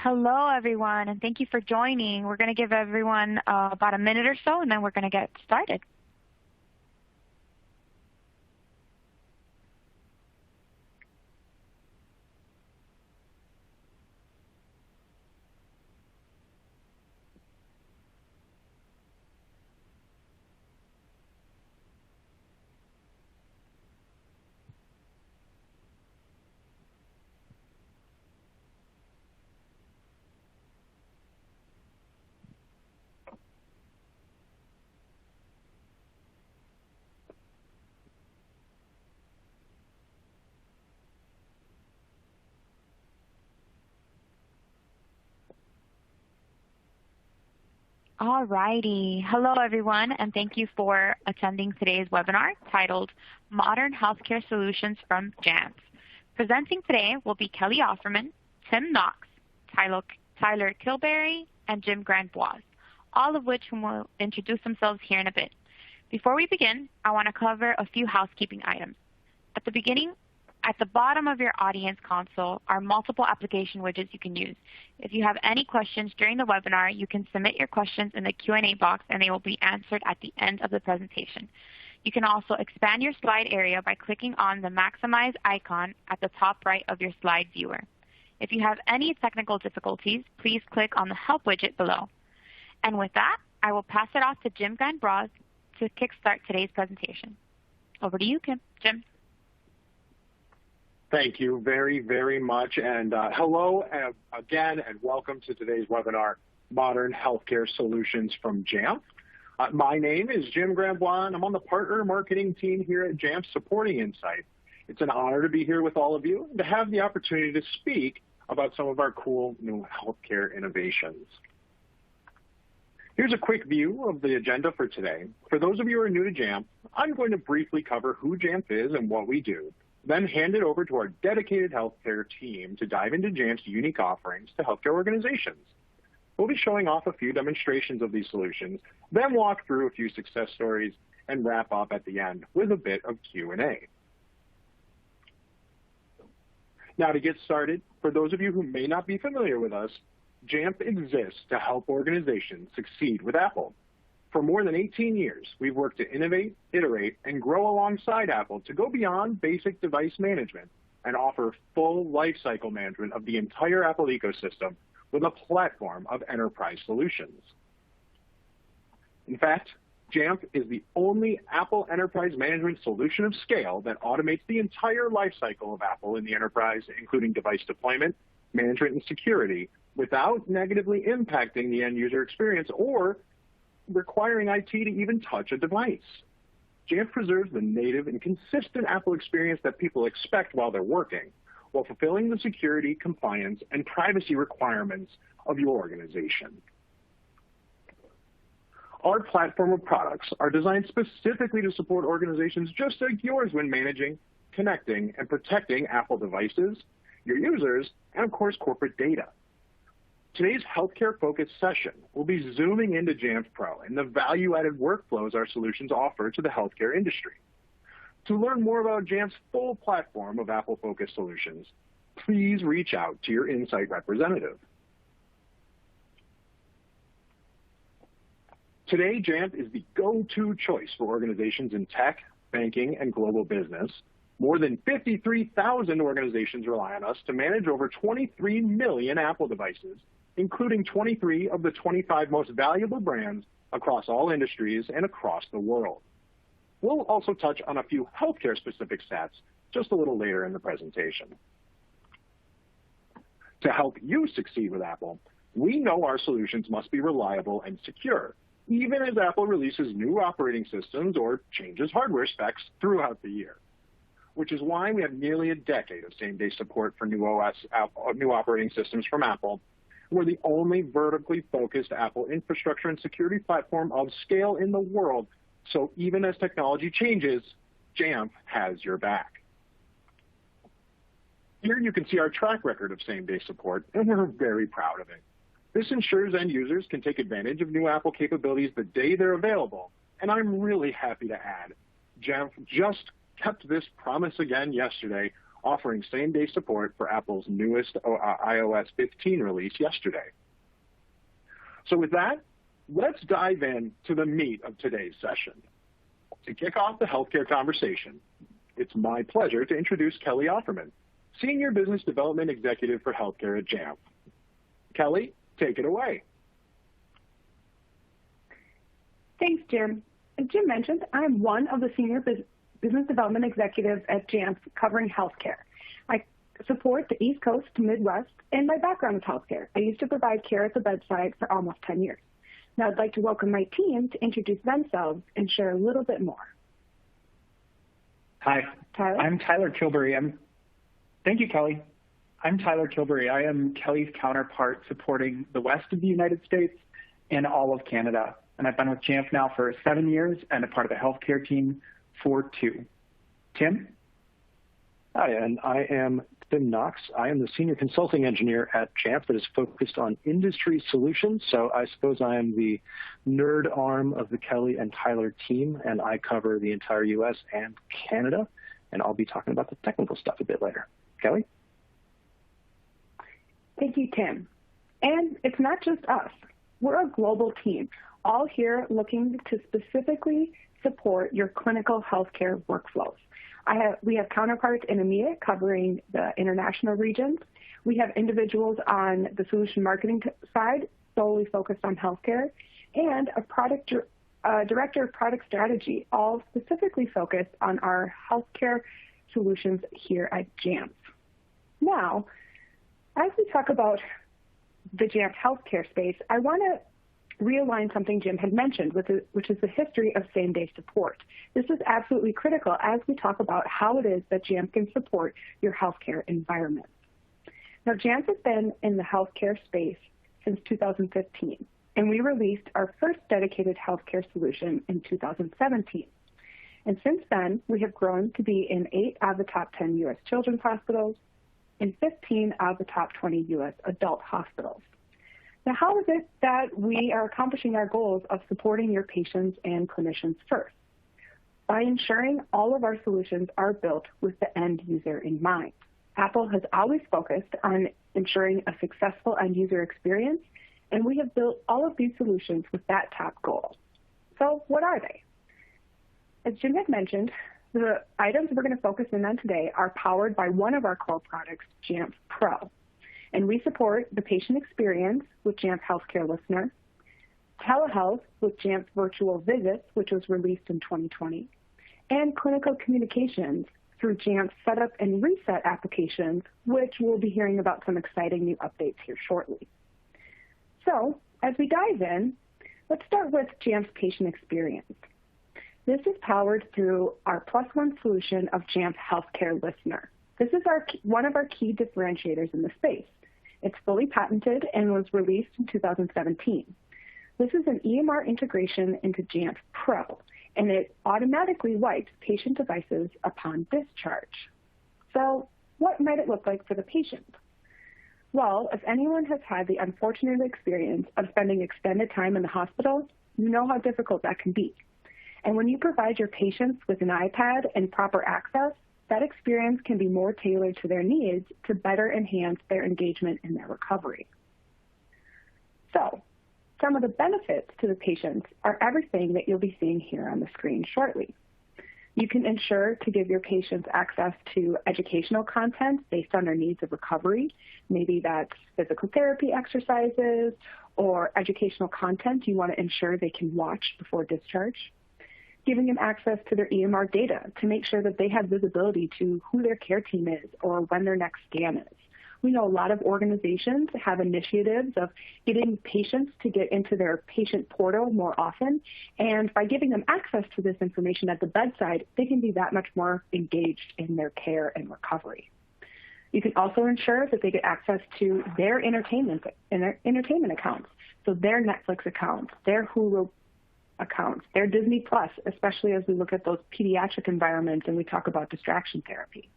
Hello, everyone, and thank you for joining. We're going to give everyone about a minute or so, and then we're going to get started. All righty. Hello, everyone, and thank you for attending today's webinar titled Modern Healthcare Solutions from Jamf. Presenting today will be Kelly Offerman, Tim Knox, Tyler Kilberry, and Jim Grant-Bois, all of which will introduce themselves here in a bit. Before we begin, I want to cover a few housekeeping items. At the beginning, at the bottom of your audience console are multiple application widgets you can use. If you have any questions during the webinar, you can submit your questions in the Q&A box and they will be answered at the end of the presentation. You can also expand your slide area by clicking on the Maximize icon at the top right of your slide viewer. If you have any technical difficulties, please click on the Help widget below. And with that, I will pass it off to Jim Grant-Bois to kickstart today's presentation. Over to you, Jim. Thank you very, very much. And hello again, and welcome to today's webinar, Modern Healthcare Solutions from Jamf. My name is Jim Grant-Bois, and I'm on the partner marketing team here at Jamf supporting Insight. It's an honor to be here with all of you and to have the opportunity to speak about some of our cool new healthcare innovations. Here's a quick view of the agenda for today. For those of you who are new to Jamf, I'm going to briefly cover who Jamf is and what we do, then hand it over to our dedicated healthcare team to dive into Jamf's unique offerings to healthcare organizations. We'll be showing off a few demonstrations of these solutions, then walk through a few success stories, and wrap up at the end with a bit of Q&A. Now, to get started, for those of you who may not be familiar with us, Jamf exists to help organizations succeed with Apple. For more than 18 years, we've worked to innovate, iterate, and grow alongside Apple to go beyond basic device management and offer full lifecycle management of the entire Apple ecosystem with a platform of enterprise solutions. In fact, Jamf is the only Apple enterprise management solution of scale that automates the entire lifecycle of Apple in the enterprise, including device deployment, management, and security, without negatively impacting the end user experience or requiring IT to even touch a device. Jamf preserves the native and consistent Apple experience that people expect while they're working, while fulfilling the security, compliance, and privacy requirements of your organization. Our platform of products are designed specifically to support organizations just like yours when managing, connecting, and protecting Apple devices, your users, and of course, corporate data. Today's healthcare-focused session will be zooming into Jamf Pro and the value-added workflows our solutions offer to the healthcare industry. To learn more about Jamf's full platform of Apple-focused solutions, please reach out to your Insight representative. Today, Jamf is the go-to choice for organizations in tech, banking, and global business. More than 53,000 organizations rely on us to manage over 23 million Apple devices, including 23 of the 25 most valuable brands across all industries and across the world. We'll also touch on a few healthcare-specific stats just a little later in the presentation. To help you succeed with Apple, we know our solutions must be reliable and secure, even as Apple releases new operating systems or changes hardware specs throughout the year, which is why we have nearly a decade of same-day support for new operating systems from Apple. We're the only vertically focused Apple infrastructure and security platform of scale in the world, so even as technology changes, Jamf has your back. Here you can see our track record of same-day support, and we're very proud of it. This ensures end users can take advantage of new Apple capabilities the day they're available, and I'm really happy to add, Jamf just kept this promise again yesterday, offering same-day support for Apple's newest iOS 15 release yesterday. So with that, let's dive into the meat of today's session. To kick off the healthcare conversation, it's my pleasure to introduce Kelly Offerman, Senior Business Development Executive for Healthcare at Jamf. Kelly, take it away. Thanks, Jim. As Jim mentioned, I'm one of the Senior Business Development Executives at Jamf covering healthcare. I support the East Coast to Midwest, and my background is healthcare. I used to provide care at the bedside for almost 10 years. Now I'd like to welcome my team to introduce themselves and share a little bit more. Hi, Tyler? I'm Tyler Kilbury. Thank you, Kelly. I'm Tyler Kilbury. I am Kelly's counterpart supporting the west of the United States and all of Canada. And I've been with Jamf now for 7 years and a part of the healthcare team for 2. Tim? Hi, and I am Tim Knox. I am the Senior Consulting Engineer at Jamf that is focused on industry solutions. So I suppose I am the nerd arm of the Kelly and Tyler team, and I cover the entire U.S. and Canada. And I'll be talking about the technical stuff a bit later. Kelly? Thank you, Tim. And it's not just us. We're a global team, all here looking to specifically support your clinical healthcare workflows. We have counterparts in EMEA covering the international regions. We have individuals on the solution marketing side solely focused on healthcare, and a director of product strategy, all specifically focused on our healthcare solutions here at Jamf. Now, as we talk about the Jamf healthcare space, I want to realign something Jim had mentioned, which is the history of same-day support. This is absolutely critical as we talk about how it is that Jamf can support your healthcare environment. Now, Jamf has been in the healthcare space since 2015, and we released our first dedicated healthcare solution in 2017. And since then, we have grown to be in 8 out of the top 10 U.S. children's hospitals and 15 out of the top 20 U.S. adult hospitals. Now, how is it that we are accomplishing our goals of supporting your patients and clinicians first? By ensuring all of our solutions are built with the end user in mind. Apple has always focused on ensuring a successful end user experience, and we have built all of these solutions with that top goal. So what are they? As Jim had mentioned, the items we're going to focus in on today are powered by one of our core products, Jamf Pro. And we support the patient experience with Jamf Healthcare Listener, telehealth with Jamf Virtual Visits, which was released in 2020, and clinical communications through Jamf Setup and Reset applications, which we'll be hearing about some exciting new updates here shortly. So, as we dive in, let's start with Jamf's patient experience. This is powered through our +1 solution of Jamf Healthcare Listener. This is one of our key differentiators in the space. It's fully patented and was released in 2017. This is an EMR integration into Jamf Pro, and it automatically wipes patient devices upon discharge. So what might it look like for the patient? Well, if anyone has had the unfortunate experience of spending extended time in the hospital, you know how difficult that can be. And when you provide your patients with an iPad and proper access, that experience can be more tailored to their needs to better enhance their engagement in their recovery. So, some of the benefits to the patients are everything that you'll be seeing here on the screen shortly. You can ensure to give your patients access to educational content based on their needs of recovery. Maybe that's physical therapy exercises or educational content you want to ensure they can watch before discharge. Giving them access to their EMR data to make sure that they have visibility to who their care team is or when their next scan is. We know a lot of organizations have initiatives of getting patients to get into their patient portal more often, and by giving them access to this information at the bedside, they can be that much more engaged in their care and recovery. You can also ensure that they get access to their entertainment accounts, so their Netflix accounts, their Hulu accounts, their Disney Plus, especially as we look at those pediatric environments and we talk about distraction therapy.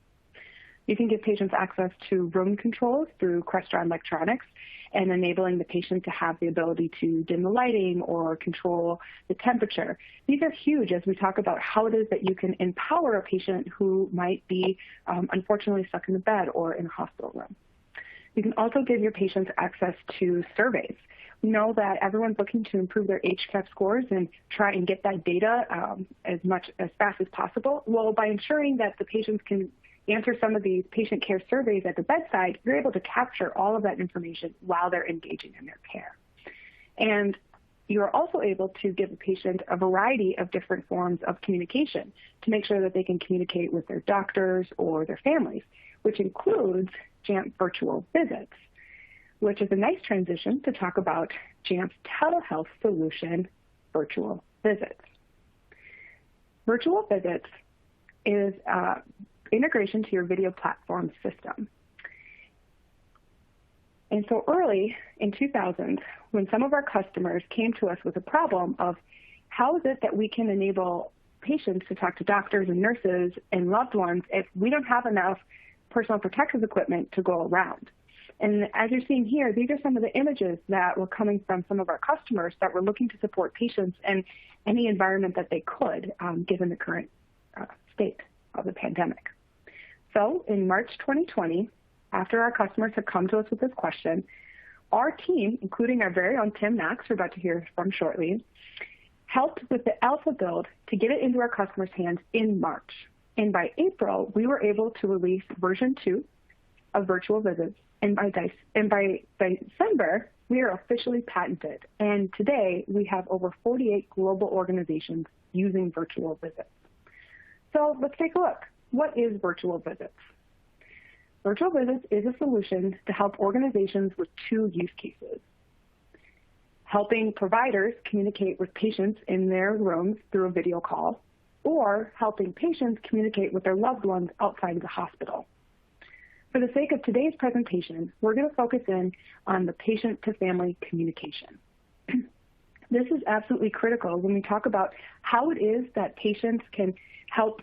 You can give patients access to room controls through Crestron electronics and enabling the patient to have the ability to dim the lighting or control the temperature. These are huge as we talk about how it is that you can empower a patient who might be unfortunately stuck in the bed or in a hospital room. You can also give your patients access to surveys. We know that everyone's looking to improve their HCAHPS scores and try and get that data as fast as possible. Well, by ensuring that the patients can answer some of these patient care surveys at the bedside, you're able to capture all of that information while they're engaging in their care. And you're also able to give a patient a variety of different forms of communication to make sure that they can communicate with their doctors or their families, which includes Jamf virtual visits, which is a nice transition to talk about Jamf's telehealth solution, virtual visits. Virtual visits is integration to your video platform system. And so early in 2000, when some of our customers came to us with a problem of how is it that we can enable patients to talk to doctors and nurses and loved ones if we don't have enough personal protective equipment to go around. And as you're seeing here, these are some of the images that were coming from some of our customers that were looking to support patients in any environment that they could, given the current state of the pandemic. So in March 2020, after our customers had come to us with this question, our team, including our very own Tim Knox, we're about to hear from shortly, helped with the alpha build to get it into our customers' hands in March. And by April, we were able to release version 2 of virtual visits. And by December, we are officially patented. And today, we have over 48 global organizations using virtual visits. So let's take a look. What is virtual visits? Virtual visits is a solution to help organizations with two use cases: helping providers communicate with patients in their rooms through a video call, or helping patients communicate with their loved ones outside of the hospital. For the sake of today's presentation, we're going to focus in on the patient-to-family communication. This is absolutely critical when we talk about how it is that patients can help.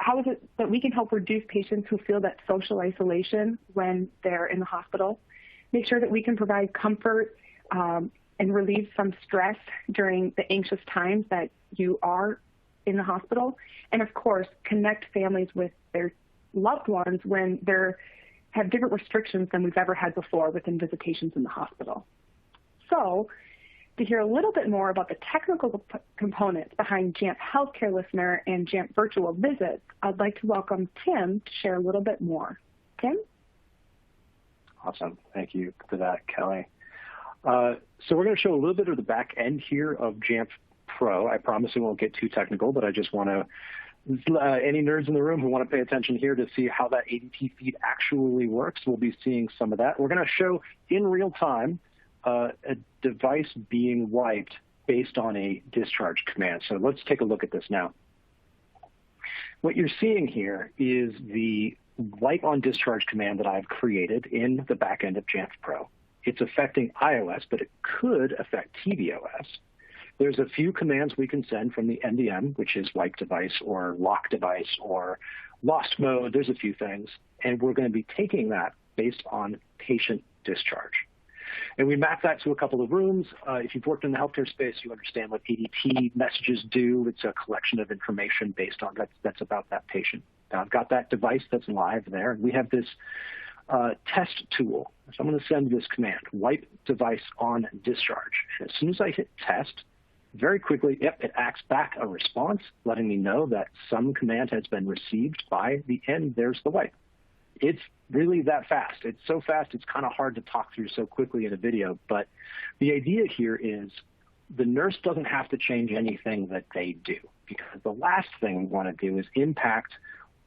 How is it that we can help reduce patients who feel that social isolation when they're in the hospital? Make sure that we can provide comfort and relieve some stress during the anxious times that you are in the hospital. And of course, connect families with their loved ones when they have different restrictions than we've ever had before within visitations in the hospital. So, to hear a little bit more about the technical components behind Jamf Healthcare Listener and Jamf Virtual Visits, I'd like to welcome Tim to share a little bit more. Tim? Awesome. Thank you for that, Kelly. So we're going to show a little bit of the back end here of Jamf Pro. I promise it won't get too technical, but I just want to, any nerds in the room who want to pay attention here to see how that ADT feed actually works, we'll be seeing some of that. We're going to show in real time a device being wiped based on a discharge command. So let's take a look at this now. What you're seeing here is the wipe on discharge command that I've created in the back end of Jamf Pro. It's affecting iOS, but it could affect tvOS. There's a few commands we can send from the MDM, which is wipe device or lock device or lost mode. There's a few things. And we're going to be taking that based on patient discharge. And we map that to a couple of rooms. If you've worked in the healthcare space, you understand what ADT messages do. It's a collection of information based on that's about that patient. Now, I've got that device that's live there. And we have this test tool. So I'm going to send this command, wipe device on discharge. And as soon as I hit test, very quickly, it acts back a response, letting me know that some command has been received by the end. There's the wipe. It's really that fast. It's so fast, it's kind of hard to talk through so quickly in a video. But the idea here is the nurse doesn't have to change anything that they do, because the last thing we want to do is impact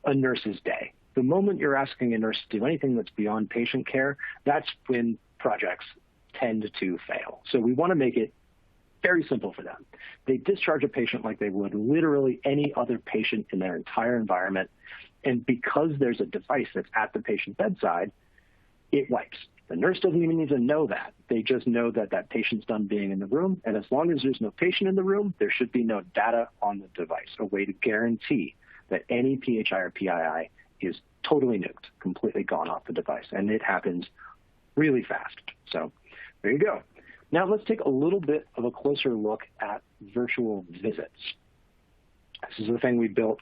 a nurse's day. The moment you're asking a nurse to do anything that's beyond patient care, that's when projects tend to fail. So we want to make it very simple for them. They discharge a patient like they would literally any other patient in their entire environment. And because there's a device that's at the patient bedside, it wipes. The nurse doesn't even need to know that. They just know that that patient's done being in the room. And as long as there's no patient in the room, there should be no data on the device, a way to guarantee that any PHI or PII is totally nuked, completely gone off the device, and it happens really fast. So there you go. Now let's take a little bit of a closer look at virtual visits. This is the thing we built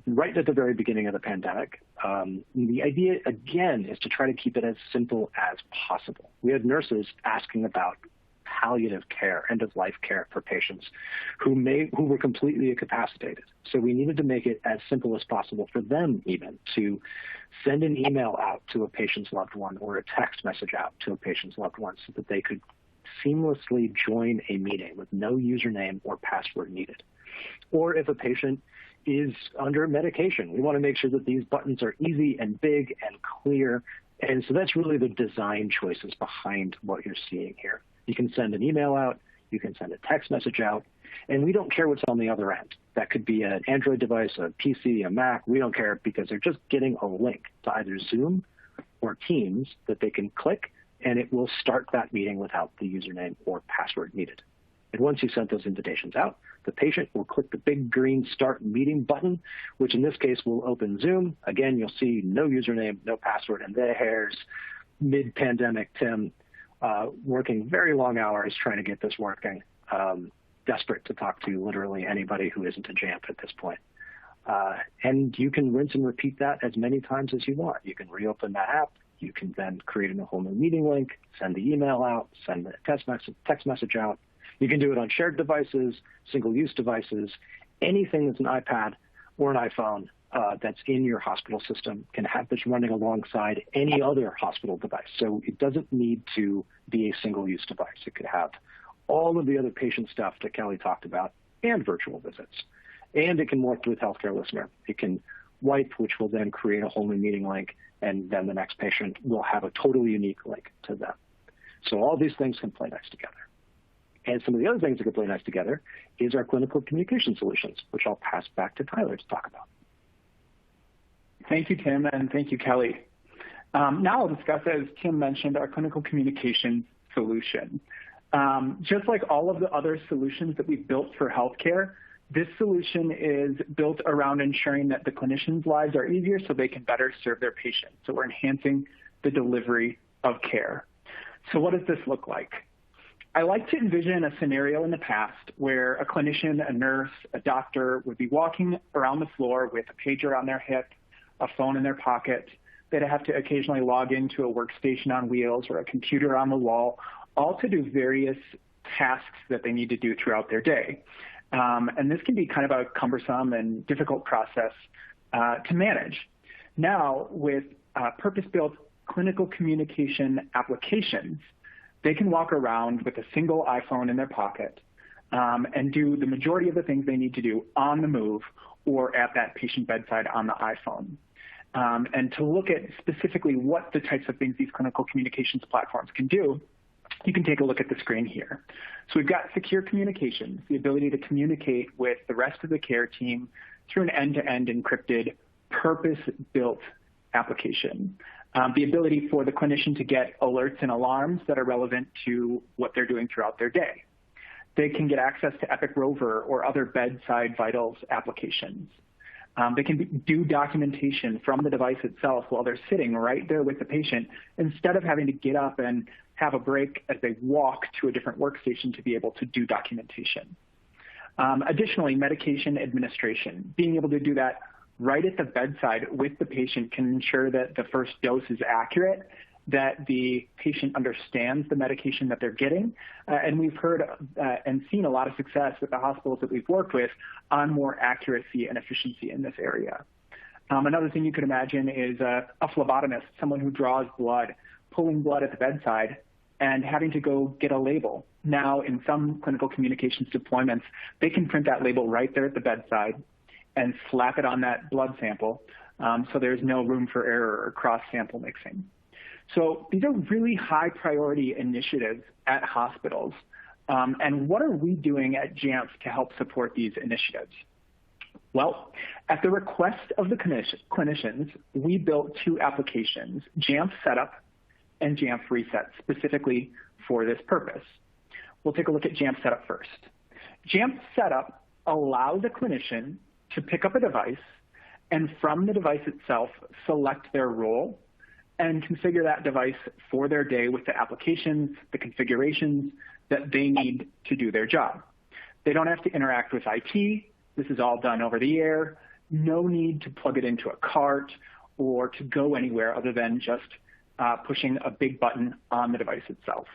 right at the very beginning of the pandemic. The idea, again, is to try to keep it as simple as possible. We had nurses asking about palliative care, end-of-life care for patients who were completely incapacitated. So we needed to make it as simple as possible for them even to send an email out to a patient's loved one or a text message out to a patient's loved one so that they could seamlessly join a meeting with no username or password needed. Or if a patient is under medication, we want to make sure that these buttons are easy and big and clear. And so that's really the design choices behind what you're seeing here. You can send an email out, you can send a text message out, and we don't care what's on the other end. That could be an Android device, a PC, a Mac. We don't care because they're just getting a link to either Zoom or Teams that they can click, and it will start that meeting without the username or password needed. And once you send those invitations out, the patient will click the big green Start Meeting button, which in this case will open Zoom. Again, you'll see no username, no password, and there's mid-pandemic Tim working very long hours trying to get this working, desperate to talk to literally anybody who isn't a Jamf at this point. And you can rinse and repeat that as many times as you want. You can reopen that app. You can then create a whole new meeting link, send the email out, send the text message out. You can do it on shared devices, single-use devices. Anything that's an iPad or an iPhone that's in your hospital system can have this running alongside any other hospital device. So it doesn't need to be a single-use device. It could have all of the other patient stuff that Kelly talked about and virtual visits. And it can work with Healthcare Listener. It can wipe, which will then create a whole new meeting link, and then the next patient will have a totally unique link to them. So all these things can play nice together. And some of the other things that can play nice together is our clinical communication solutions, which I'll pass back to Tyler to talk about. Thank you, Tim, and thank you, Kelly. Now I'll discuss, as Tim mentioned, our clinical communication solution. Just like all of the other solutions that we've built for healthcare, this solution is built around ensuring that the clinicians' lives are easier so they can better serve their patients. So we're enhancing the delivery of care. So what does this look like? I like to envision a scenario in the past where a clinician, a nurse, a doctor would be walking around the floor with a pager on their hip, a phone in their pocket. They'd have to occasionally log into a workstation on wheels or a computer on the wall, all to do various tasks that they need to do throughout their day. And this can be kind of a cumbersome and difficult process to manage. Now, with purpose-built clinical communication applications, they can walk around with a single iPhone in their pocket and do the majority of the things they need to do on the move or at that patient bedside on the iPhone. And to look at specifically what the types of things these clinical communications platforms can do, you can take a look at the screen here. So we've got secure communications, the ability to communicate with the rest of the care team through an end-to-end encrypted, purpose-built application. The ability for the clinician to get alerts and alarms that are relevant to what they're doing throughout their day. They can get access to Epic Rover or other bedside vitals applications. They can do documentation from the device itself while they're sitting right there with the patient instead of having to get up and have a break as they walk to a different workstation to be able to do documentation. Additionally, medication administration, being able to do that right at the bedside with the patient can ensure that the first dose is accurate, that the patient understands the medication that they're getting. And we've heard and seen a lot of success with the hospitals that we've worked with on more accuracy and efficiency in this area. Another thing you could imagine is a phlebotomist, someone who draws blood, pulling blood at the bedside and having to go get a label. Now, in some clinical communications deployments, they can print that label right there at the bedside and slap it on that blood sample, so there's no room for error or cross-sample mixing. So these are really high-priority initiatives at hospitals. And what are we doing at Jamf to help support these initiatives? Well, at the request of the clinicians, we built two applications, Jamf Setup and Jamf Reset, specifically for this purpose. We'll take a look at Jamf Setup first. Jamf Setup allows a clinician to pick up a device and from the device itself, select their role and configure that device for their day with the applications, the configurations that they need to do their job. They don't have to interact with IT. This is all done over the air. No need to plug it into a cart or to go anywhere other than just pushing a big button on the device itself.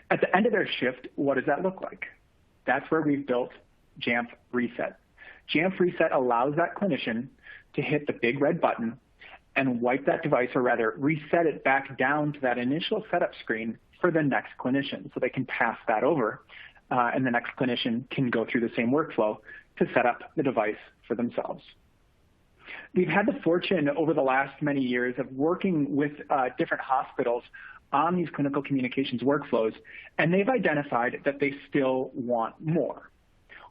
At the end of their shift, what does that look like? That's where we've built Jamf Reset. Jamf Reset allows that clinician to hit the big red button and wipe that device, or rather reset it back down to that initial setup screen for the next clinician. So they can pass that over, and the next clinician can go through the same workflow to set up the device for themselves. We've had the fortune over the last many years of working with different hospitals on these clinical communications workflows, and they've identified that they still want more.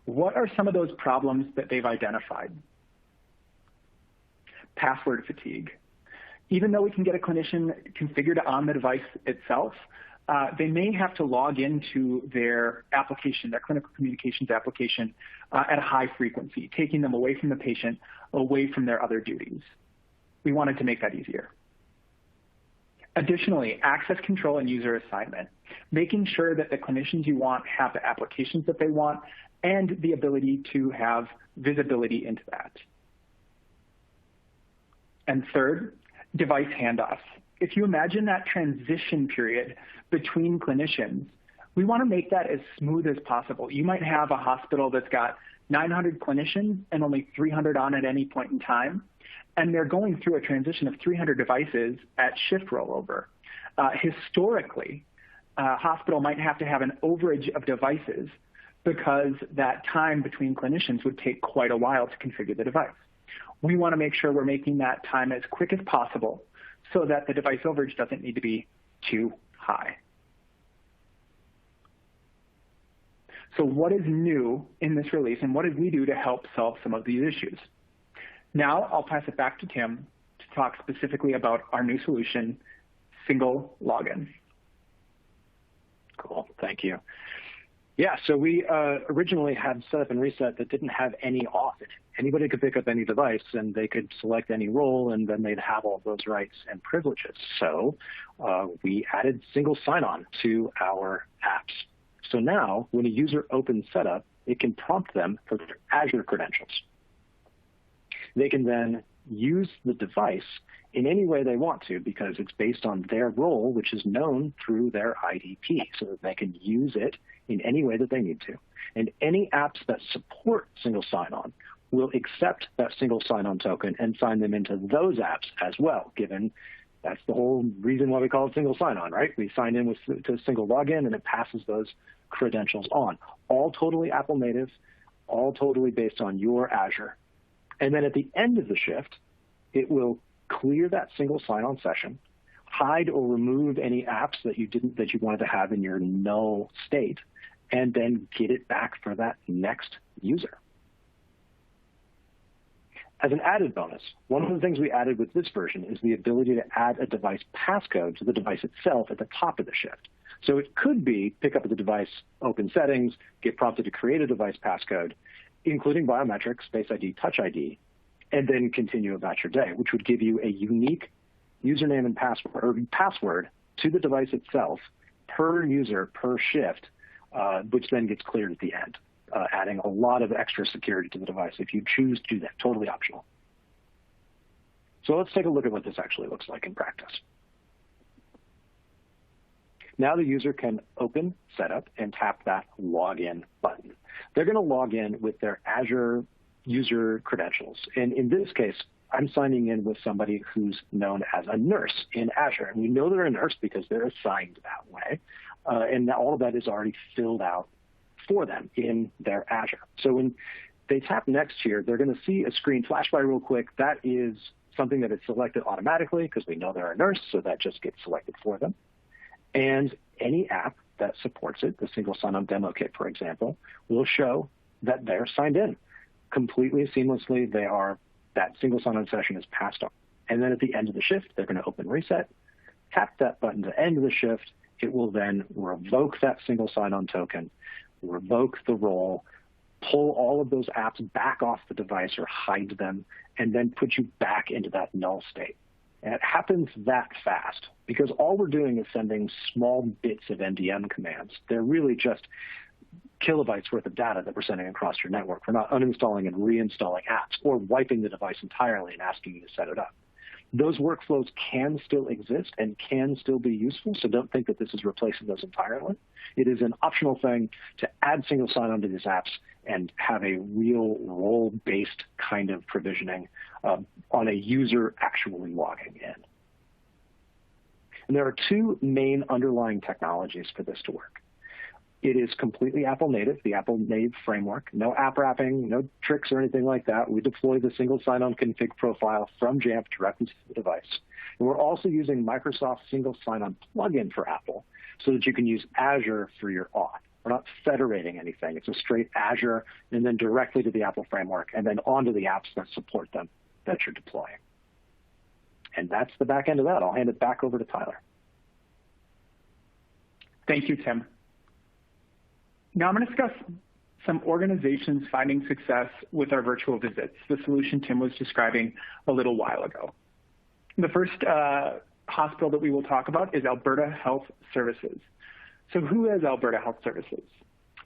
What are some of those problems that they've identified? Password fatigue. Even though we can get a clinician configured on the device itself, they may have to log into their application, their clinical communications application, at a high frequency, taking them away from the patient, away from their other duties. We wanted to make that easier. Additionally, access control and user assignment, making sure that the clinicians you want have the applications that they want and the ability to have visibility into that. And third, device handoffs. If you imagine that transition period between clinicians, we want to make that as smooth as possible. You might have a hospital that's got 900 clinicians and only 300 on at any point in time, and they're going through a transition of 300 devices at shift rollover. Historically, a hospital might have to have an overage of devices because that time between clinicians would take quite a while to configure the device. We want to make sure we're making that time as quick as possible so that the device overage doesn't need to be too high. So what is new in this release, and what did we do to help solve some of these issues? Now I'll pass it back to Tim to talk specifically about our new solution, single login. Cool, thank you. Yeah, so we originally had Setup and Reset that didn't have any auth. Anybody could pick up any device and they could select any role, and then they'd have all those rights and privileges. So we added single sign-on to our apps. So now when a user opens Setup, it can prompt them for their Azure credentials. They can then use the device in any way they want to because it's based on their role, which is known through their IDP, so that they can use it in any way that they need to. And any apps that support single sign-on will accept that single sign-on token and sign them into those apps as well, given that's the whole reason why we call it single sign-on, right? We sign in to single login, and it passes those credentials on. All totally Apple native, all totally based on your Azure. And then at the end of the shift, it will clear that single sign-on session, hide or remove any apps that you wanted to have in your null state, and then get it back for that next user. As an added bonus, one of the things we added with this version is the ability to add a device passcode to the device itself at the top of the shift. So it could be pick up the device, open settings, get prompted to create a device passcode, including biometrics, Face ID, Touch ID, and then continue about your day, which would give you a unique username and password to the device itself per user, per shift, which then gets cleared at the end, adding a lot of extra security to the device if you choose to do that, totally optional. So let's take a look at what this actually looks like in practice. Now the user can open Setup and tap that Login button. They're going to log in with their Azure user credentials. And in this case, I'm signing in with somebody who's known as a nurse in Azure. And we know they're a nurse because they're assigned that way. And all of that is already filled out for them in their Azure. So when they tap next here, they're going to see a screen flash by real quick. That is something that is selected automatically because we know they're a nurse, so that just gets selected for them. And any app that supports it, the single sign-on demo kit, for example, will show that they're signed in completely seamlessly. That single sign-on session is passed on. And then at the end of the shift, they're going to open Reset, tap that button to end the shift. It will then revoke that single sign-on token, revoke the role, pull all of those apps back off the device or hide them, and then put you back into that null state. And it happens that fast because all we're doing is sending small bits of NDM commands. They're really just kilobytes worth of data that we're sending across your network. We're not uninstalling and reinstalling apps or wiping the device entirely and asking you to set it up. Those workflows can still exist and can still be useful, so don't think that this is replacing those entirely. It is an optional thing to add single sign-on to these apps and have a real role-based kind of provisioning on a user actually logging in. And there are two main underlying technologies for this to work. It is completely Apple native, the Apple native framework, no app wrapping, no tricks or anything like that. We deploy the single sign-on config profile from Jamf directly to the device. And we're also using Microsoft's single sign-on plugin for Apple so that you can use Azure for your auth. We're not federating anything. It's a straight Azure and then directly to the Apple framework and then onto the apps that support them that you're deploying. And that's the back end of that. I'll hand it back over to Tyler. Thank you, Tim. Now I'm going to discuss some organizations finding success with our virtual visits, the solution Tim was describing a little while ago. The first hospital that we will talk about is Alberta Health Services. So who is Alberta Health Services?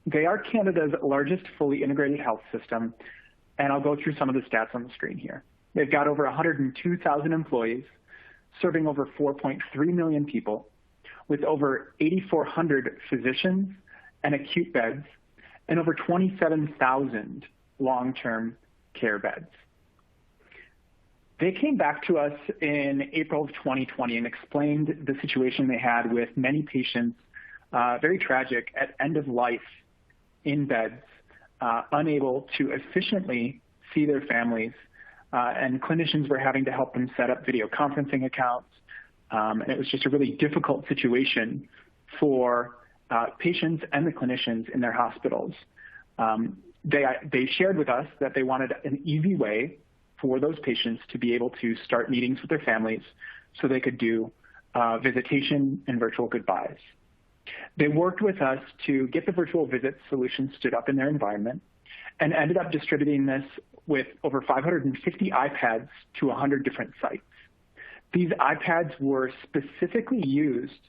They are Canada's largest fully integrated health system, and I'll go through some of the stats on the screen here. They've got over 102,000 employees, serving over 4.3 million people, with over 8,400 physicians and acute beds, and over 27,000 long-term care beds. They came back to us in April of 2020 and explained the situation they had with many patients, very tragic, at end of life in beds, unable to efficiently see their families, and clinicians were having to help them set up video conferencing accounts. And it was just a really difficult situation for patients and the clinicians in their hospitals. They shared with us that they wanted an easy way for those patients to be able to start meetings with their families so they could do visitation and virtual goodbyes. They worked with us to get the virtual visit solution stood up in their environment and ended up distributing this with over 550 iPads to 100 different sites. These iPads were specifically used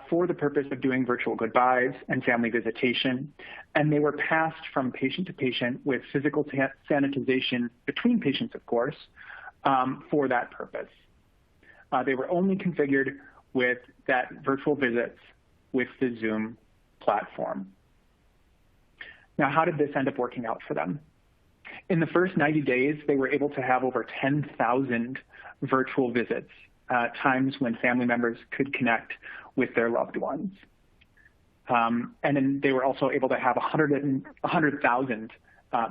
for the purpose of doing virtual goodbyes and family visitation, and they were passed from patient to patient with physical sanitization between patients, of course, for that purpose. They were only configured with that virtual visits with the Zoom platform. Now, how did this end up working out for them? In the first 90 days, they were able to have over 10,000 virtual visits, times when family members could connect with their loved ones. And then they were also able to have 100,000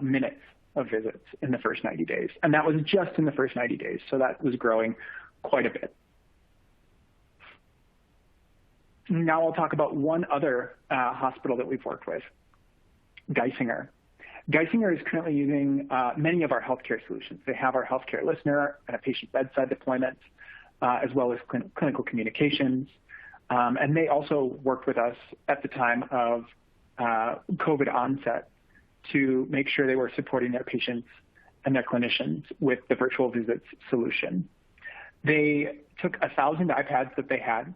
minutes of visits in the first 90 days. And that was just in the first 90 days, so that was growing quite a bit. Now I'll talk about one other hospital that we've worked with, Geisinger. Geisinger is currently using many of our healthcare solutions. They have our healthcare listener and a patient bedside deployment, as well as clinical communications. And they also worked with us at the time of COVID onset to make sure they were supporting their patients and their clinicians with the virtual visits solution. They took 1,000 iPads that they had.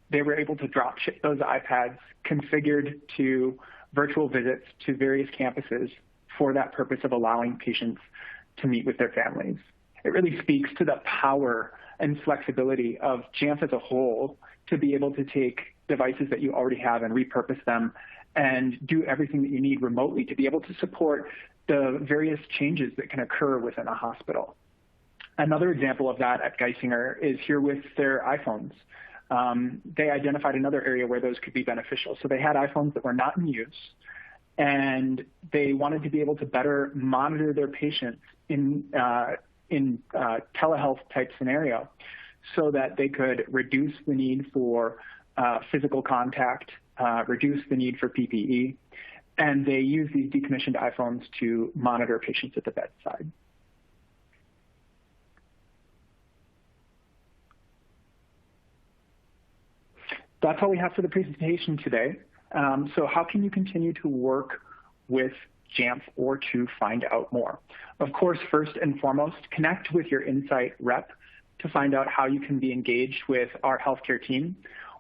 They were able to drop ship those iPads configured to virtual visits to various campuses for that purpose of allowing patients to meet with their families. It really speaks to the power and flexibility of Jamf as a whole to be able to take devices that you already have and repurpose them and do everything that you need remotely to be able to support the various changes that can occur within a hospital. Another example of that at Geisinger is here with their iPhones. They identified another area where those could be beneficial. So they had iPhones that were not in use, and they wanted to be able to better monitor their patients in telehealth type scenario so that they could reduce the need for physical contact, reduce the need for PPE, and they use these decommissioned iPhones to monitor patients at the bedside. That's all we have for the presentation today. So how can you continue to work with Jamf or to find out more. Of course, first and foremost, connect with your Insight rep to find out how you can be engaged with our healthcare team.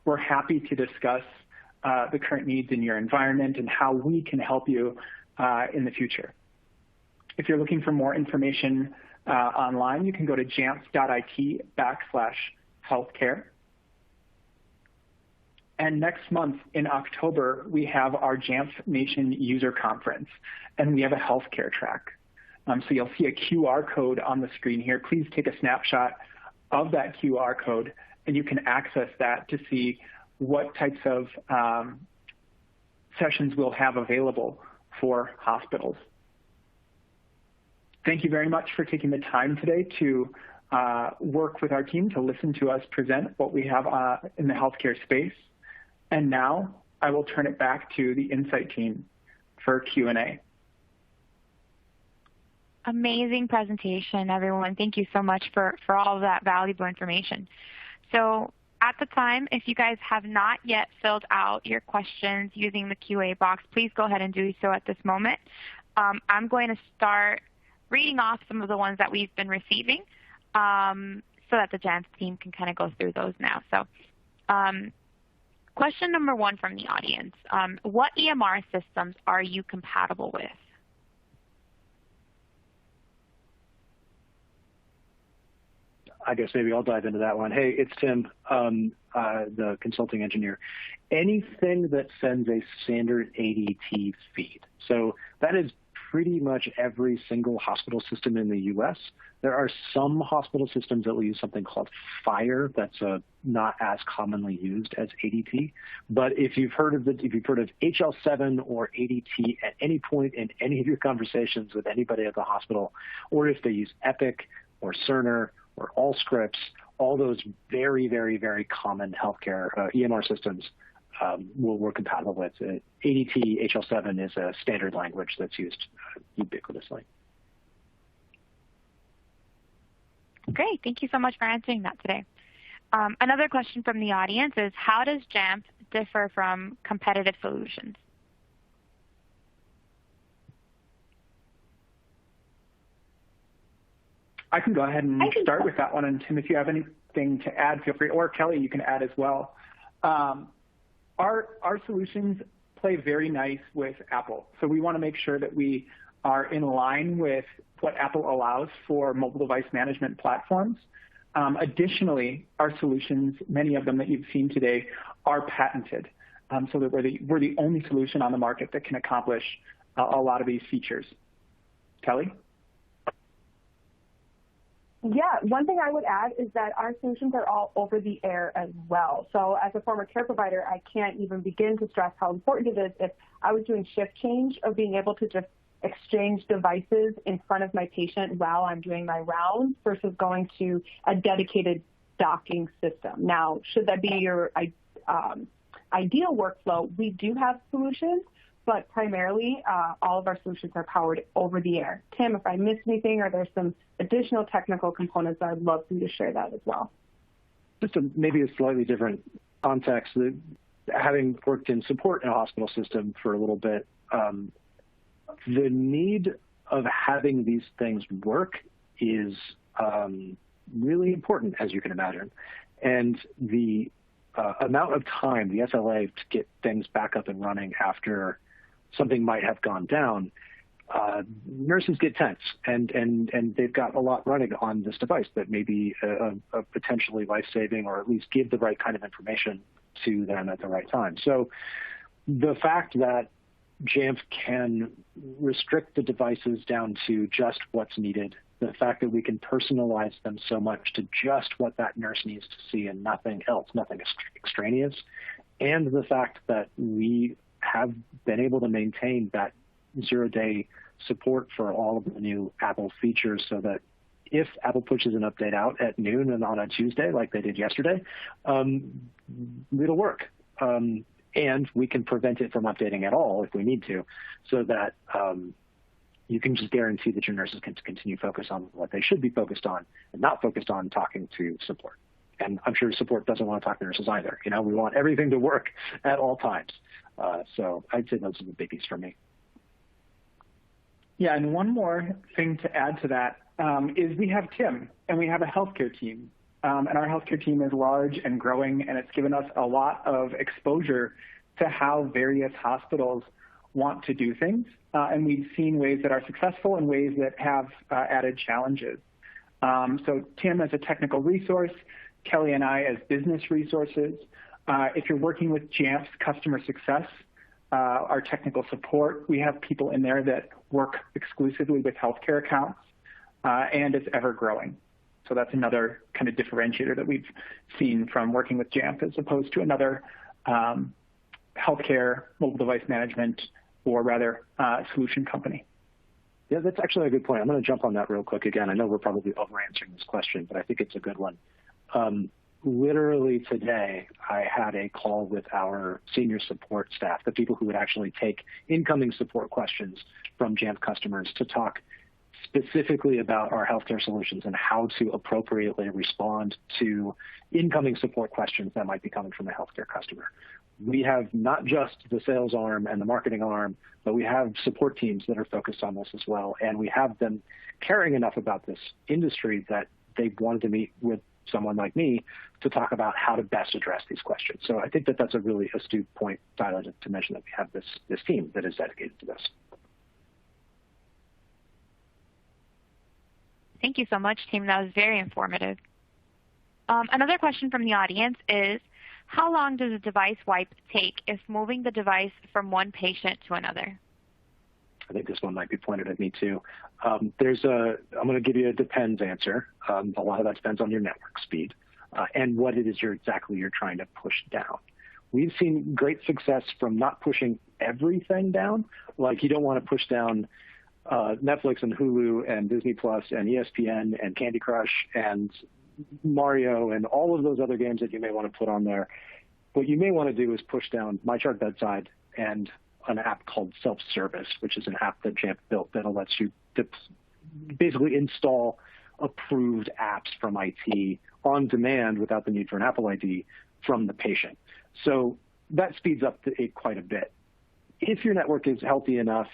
We're happy to discuss the current needs in your environment and how we can help you in the future. If you're looking for more information online, you can go to jamf.it/healthcare. And next month in October, we have our Jamf Nation user conference, and we have a healthcare track. So you'll see a QR code on the screen here. Please take a snapshot of that QR code, and you can access that to see what types of sessions we'll have available for hospitals. Thank you very much for taking the time today to work with our team to listen to us present what we have in the healthcare space. And now I will turn it back to the Insight team for Q&A. Amazing presentation, everyone. Thank you so much for all of that valuable information. So at the time, if you guys have not yet filled out your questions using the QA box, please go ahead and do so at this moment. I'm going to start reading off some of the ones that we've been receiving so that the Jamf team can kind of go through those now. So question number 1 from the audience. What EMR systems are you compatible with? I guess maybe I'll dive into that one. Hey, it's Tim, the consulting engineer. Anything that sends a standard ADT feed. So that is pretty much every single hospital system in the U.S. There are some hospital systems that will use something called FHIR. That's not as commonly used as ADT. But if you've heard of HL7 or ADT at any point in any of your conversations with anybody at the hospital, or if they use Epic or Cerner or Allscripts, all those very, very, very common healthcare EMR systems we're compatible with. ADT HL7 is a standard language that's used ubiquitously. Great. Thank you so much for answering that today. Another question from the audience is, how does Jamf differ from competitive solutions? I can go ahead and start with that one. And Tim, if you have anything to add, feel free. Or Kelly, you can add as well. Our solutions play very nice with Apple. So we want to make sure that we are in line with what Apple allows for mobile device management platforms. Additionally, our solutions, many of them that you've seen today, are patented. So that we're the only solution on the market that can accomplish a lot of these features. Kelly? Yeah, one thing I would add is that our solutions are all over the air as well. So as a former care provider, I can't even begin to stress how important it is if I was doing shift change of being able to just exchange devices in front of my patient while I'm doing my rounds versus going to a dedicated docking system. Now, should that be your ideal workflow, we do have solutions, but primarily all of our solutions are powered over the air. Tim, if I missed anything or there's some additional technical components, I'd love for you to share that as well. Just maybe a slightly different context. Having worked in support in a hospital system for a little bit, the need of having these things work is really important, as you can imagine. And the amount of time, the SLA, to get things back up and running after something might have gone down, nurses get tense, and they've got a lot running on this device that may be a potentially life-saving, or at least give the right kind of information to them at the right time. So the fact that Jamf can restrict the devices down to just what's needed, the fact that we can personalize them so much to just what that nurse needs to see and nothing else, nothing extraneous, and the fact that we have been able to maintain that zero-day support for all of the new Apple features, so that if Apple pushes an update out at noon and on a Tuesday, like they did yesterday, it'll work. And we can prevent it from updating at all if we need to, so that you can just guarantee that your nurses can continue to focus on what they should be focused on and not focused on talking to support. And I'm sure support doesn't want to talk to nurses either. You know, we want everything to work at all times. So I'd say those are the biggies for me. Yeah, and one more thing to add to that is we have Tim, and we have a healthcare team. And our healthcare team is large and growing, and it's given us a lot of exposure to how various hospitals want to do things. And we've seen ways that are successful and ways that have added challenges. So Tim as a technical resource, Kelly and I as business resources. If you're working with Jamf's customer success, our technical support, we have people in there that work exclusively with healthcare accounts, and it's ever growing. So that's another kind of differentiator that we've seen from working with Jamf as opposed to another healthcare mobile device management or rather solution company. Yeah, that's actually a good point. I'm going to jump on that real quick again. I know we're probably over-answering this question, but I think it's a good one. Literally today, I had a call with our senior support staff, the people who would actually take incoming support questions from Jamf customers, to talk specifically about our healthcare solutions and how to appropriately respond to incoming support questions that might be coming from a healthcare customer. We have not just the sales arm and the marketing arm, but we have support teams that are focused on this as well. And we have them caring enough about this industry that they wanted to meet with someone like me to talk about how to best address these questions. So I think that that's a really astute point, Tyler, to mention that we have this team that is dedicated to this. Thank you so much, team. That was very informative. Another question from the audience is, how long does a device wipe take if moving the device from one patient to another? I think this one might be pointed at me too. I'm going to give you a depends answer. A lot of that depends on your network speed and what it is exactly you're trying to push down. We've seen great success from not pushing everything down. Like, you don't want to push down Netflix and Hulu and Disney Plus and ESPN and Candy Crush and Mario and all of those other games that you may want to put on there. What you may want to do is push down MyChart Bedside and an app called Self-Service, which is an app that Jamf built that lets you basically install approved apps from IT on demand without the need for an Apple ID from the patient. So that speeds up it quite a bit. If your network is healthy enough,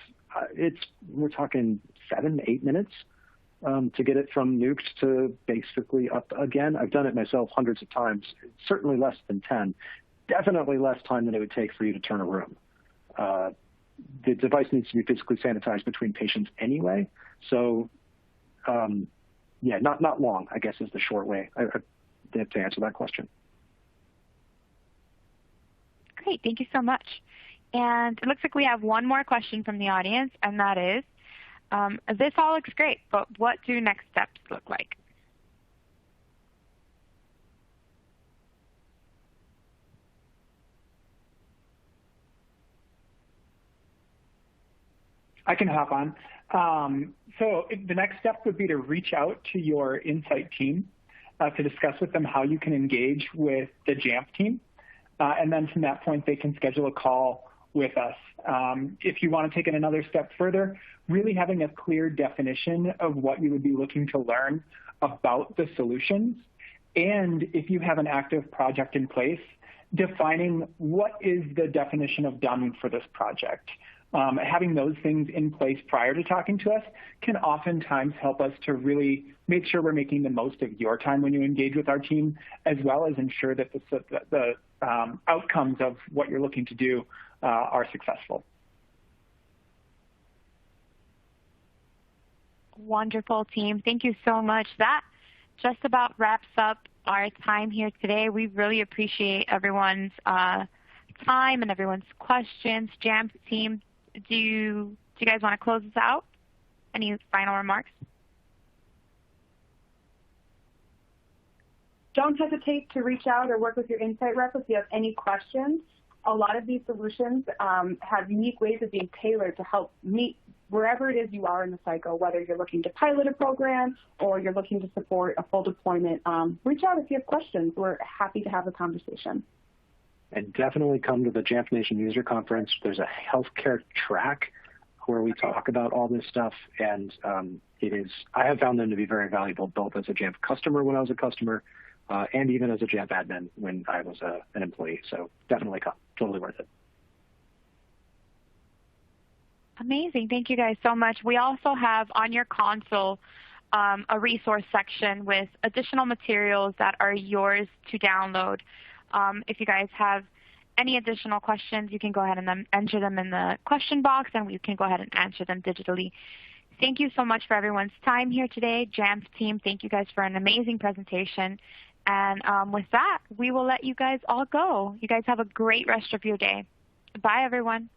we're talking 7-8 minutes to get it from nuked to basically up again. I've done it myself hundreds of times, certainly less than 10, definitely less time than it would take for you to turn a room. The device needs to be physically sanitized between patients anyway. So, not long, I guess, is the short way to answer that question. Great, thank you so much. And it looks like we have one more question from the audience, and that is, this all looks great, but what do next steps look like? I can hop on. So the next step would be to reach out to your Insight team to discuss with them how you can engage with the Jamf team. And then from that point, they can schedule a call with us. If you want to take it another step further, really having a clear definition of what you would be looking to learn about the solutions. And if you have an active project in place, defining what is the definition of done for this project. Having those things in place prior to talking to us can oftentimes help us to really make sure we're making the most of your time when you engage with our team, as well as ensure that the outcomes of what you're looking to do are successful. Wonderful, team. Thank you so much. That just about wraps up our time here today. We really appreciate everyone's time and everyone's questions. Jamf team, do you guys want to close this out? Any final remarks? Don't hesitate to reach out or work with your Insight rep if you have any questions. A lot of these solutions have unique ways of being tailored to help meet wherever it is you are in the cycle, whether you're looking to pilot a program or you're looking to support a full deployment. Reach out if you have questions. We're happy to have a conversation. And definitely come to the Jamf Nation User Conference. There's a healthcare track where we talk about all this stuff, and I have found them to be very valuable, both as a Jamf customer when I was a customer, and even as a Jamf admin when I was an employee. So definitely come. Totally worth it. Amazing. Thank you guys so much. We also have on your console a resource section with additional materials that are yours to download. If you guys have any additional questions, you can go ahead and then enter them in the question box, and we can go ahead and answer them digitally. Thank you so much for everyone's time here today. Jamf team, thank you guys for an amazing presentation. And with that, we will let you guys all go. You guys have a great rest of your day. Bye, everyone.